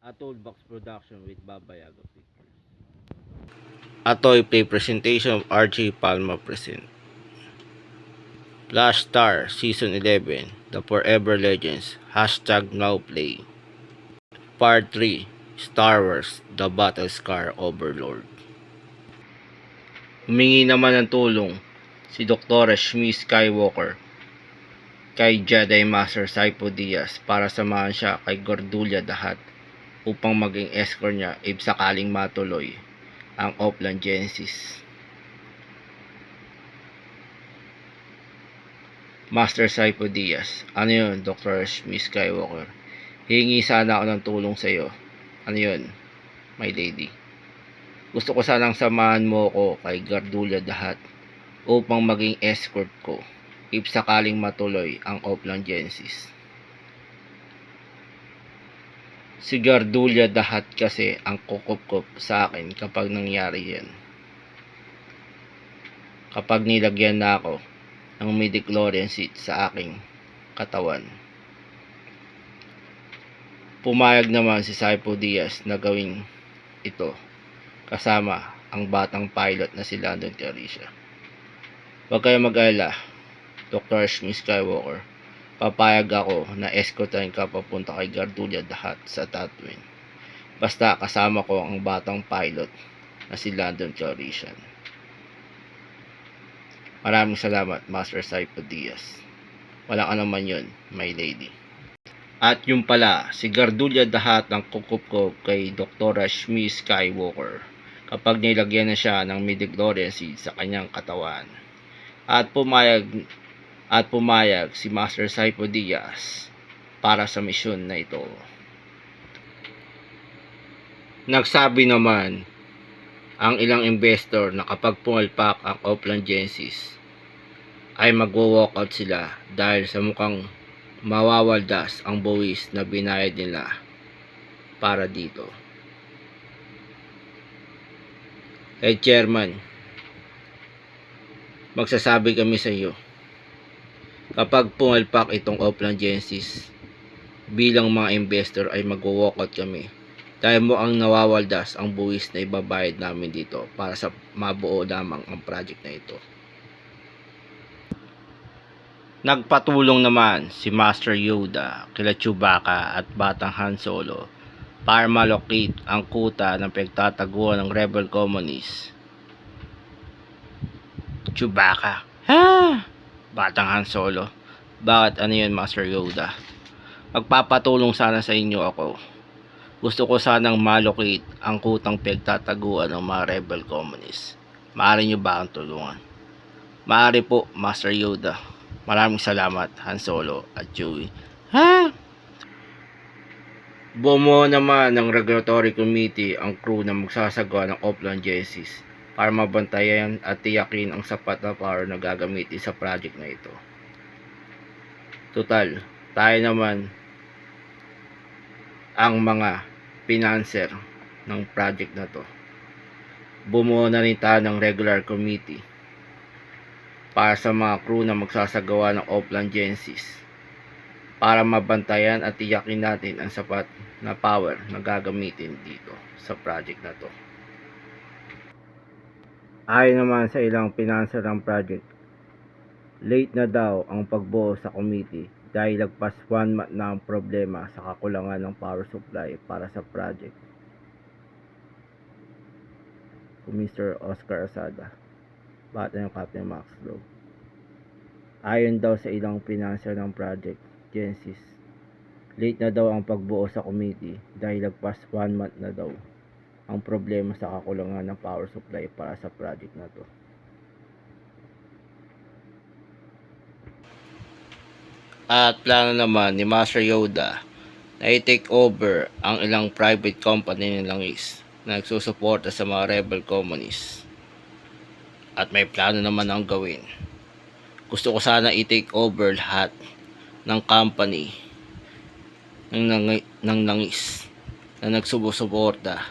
A Toolbox production with Baba Yaga Pictures. A toy play presentation of RJ Palma present. Flash Star Season 11, The Forever Legends, Hashtag Now Play. Part 3, Star Wars, The Battle Scar Overlord. Humingi naman ng tulong si Dr. Shmi Skywalker kay Jedi Master Saipo Diaz para samahan siya kay Gordulia the Hutt upang maging escort niya if sakaling matuloy ang Oplan Genesis. Master Saipo Diaz, ano yun, Dr. Shmi Skywalker? Hingi sana ako ng tulong sa iyo. Ano yun, my lady? Gusto ko sanang samahan mo ko kay Gordulia the Hutt upang maging escort ko if sakaling matuloy ang Oplan Genesis. Si Gordulia the Hutt kasi ang kukup-kup sa akin kapag nangyari yan. Kapag nilagyan na ako ng midichlorian seed sa aking katawan. Pumayag naman si Saipo Diaz na gawin ito kasama ang batang pilot na si Lando Calrissian. Huwag kayo mag-alala, Dr. Shmi Skywalker. Papayag ako na escortan ka papunta kay Gordulia the Hutt sa Tatooine. Basta kasama ko ang batang pilot na si Lando Calrissian. Maraming salamat, Master Saipo Diaz. Walang anuman yun, my lady. At yung pala, si Gordulia the Hutt ang kukup ko kay Dr. Shmi Skywalker kapag nilagyan na siya ng midichlorian seed sa kanyang katawan. At pumayag si Master Saipo Diaz para sa misyon na ito. Nagsabi naman ang ilang investor na kapag pumalpak ang Oplan Genesis ay magwo-walkout sila dahil sa mukhang mawawaldas ang buwis na binayad nila para dito. Hey Chairman, magsasabi kami sa iyo, kapag pumalpak itong Oplan Genesis, bilang mga investor ay magwo-walkout kami dahil mo ang nawawaldas ang buwis na ibabayad namin dito para sa mabuo lamang ang project na ito. Nagpatulong naman si Master Yoda kila Chewbacca at Batang Han Solo para malocate ang kuta ng pagtataguan ng rebel communists. Chewbacca, ha? Batang Han Solo, bakit ano yun, Master Yoda? Magpapatulong sana sa inyo ako. Gusto ko sanang malocate ang kutang pagtataguan ng mga rebel communists. Maaari nyo ba ang tulungan? Maaari po, Master Yoda. Maraming salamat, Han Solo at Chewie. Ha? Bumuo naman ng regulatory committee ang crew na magsasagawa ng Oplan Genesis para mabantayan at tiyakin ang sapat na power na gagamitin sa project na ito. Total, tayo naman ang mga financer ng project na to. Bumuo na rin tayo ng regular committee para sa mga crew na magsasagawa ng Oplan Genesis para mabantayan at tiyakin natin ang sapat na power na gagamitin dito sa project na to. Ayon naman sa ilang financer ng project, late na daw ang pagbuo sa committee dahil lagpas 1 month na ang problema sa kakulangan ng power supply para sa project. Mr. Oscar Asada, bata ng Captain Max Low. Ayon daw sa ilang financer ng project Genesis, late na daw ang pagbuo sa committee dahil lagpas 1 month na daw ang problema sa kakulangan ng power supply para sa project na to. At plano naman ni Master Yoda na i-take over ang ilang private company ng langis na nagsusuporta sa mga rebel communists. At may plano naman ang gawin. Gusto ko sana i-take over lahat ng company ng langis na nagsusuporta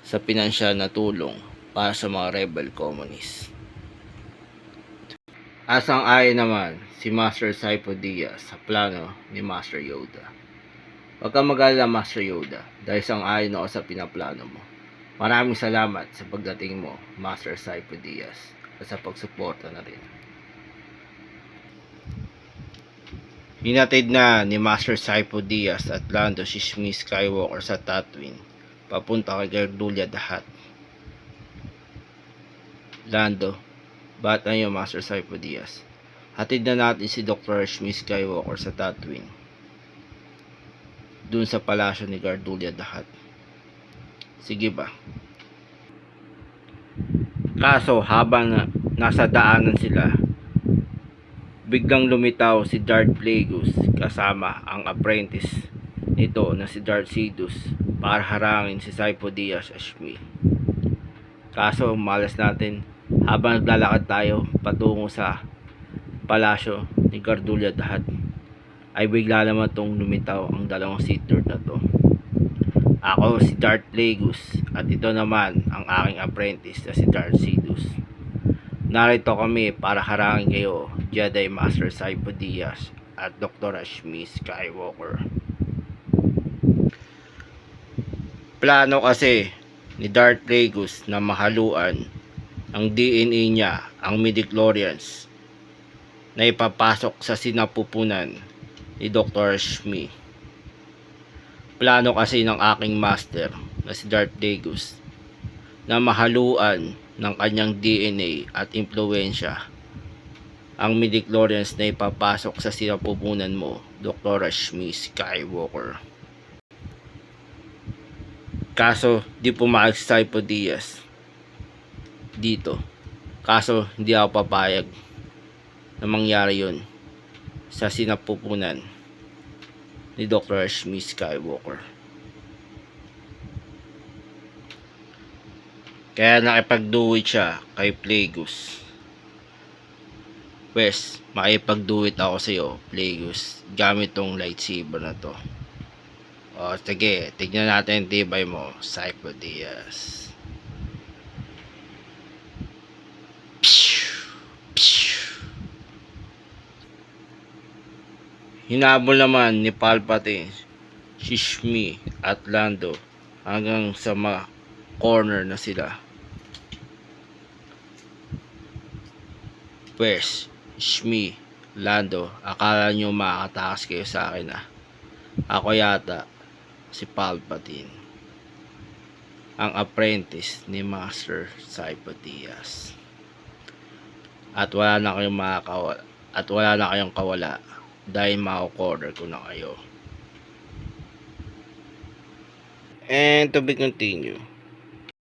sa pinansyal na tulong para sa mga rebel communists. Asang-ayon naman si Master Saipo Diaz sa plano ni Master Yoda. Huwag kang mag-alala, Master Yoda, dahil sang-ayon ako sa pinaplano mo. Maraming salamat sa pagdating mo, Master Saipo Diaz, at sa pagsuporta na rin. Hinatid na ni Master Saipo Diaz at Lando si Shmi Skywalker sa Tatooine, papunta kay Gardulla the Hutt. Lando, ba't niyo, Master Saipo Diaz? Hatid na natin si Dr. Shmi Skywalker sa Tatooine, dun sa palasyo ni Gardulla the Hutt. Sige ba? Kaso habang nasa daanan sila, biglang lumitaw si Darth Plagueis kasama ang apprentice nito na si Darth Sidious para harangin si Saipo Diaz at Shmi. Kaso malas natin, habang naglalakad tayo patungo sa palasyo ni Gardulla the Hutt, ay bigla naman tong lumitaw ang dalawang Sith Lord na to. Ako si Darth Plagueis at ito naman ang aking apprentice na si Darth Sidious. Narito kami para harangin kayo, Jedi Master Saipo Diaz at Dr. Shmi Skywalker. Plano kasi ni Darth Plagueis na mahaluan ang DNA niya, ang midichlorians, na ipapasok sa sinapupunan ni Dr. Shmi. Plano kasi ng aking master na si Darth Plagueis na mahaluan ng kanyang DNA at impluensya ang midichlorians na ipapasok sa sinapupunan mo, Dr. Shmi Skywalker. Kaso di pumayag si Saipo Diaz dito. Kaso hindi ako papayag na mangyari yun sa sinapupunan ni Dr. Shmi Skywalker. Kaya nakipagduwit siya kay Plagueis. Pwes, makipagduwit ako sa iyo, Plagueis, gamit tong lightsaber na to. O sige, tignan natin yung tibay mo, Saipo Diaz. Hinabol naman ni Palpatine si Shmi at Lando hanggang sa corner na sila. Pwes, Shmi, Lando, akala nyo makakatakas kayo sa akin ah. Ako yata si Palpatine, ang apprentice ni Master Saipo Diaz. At wala na kayong kawala dahil mako-corner ko na kayo. And to be continued.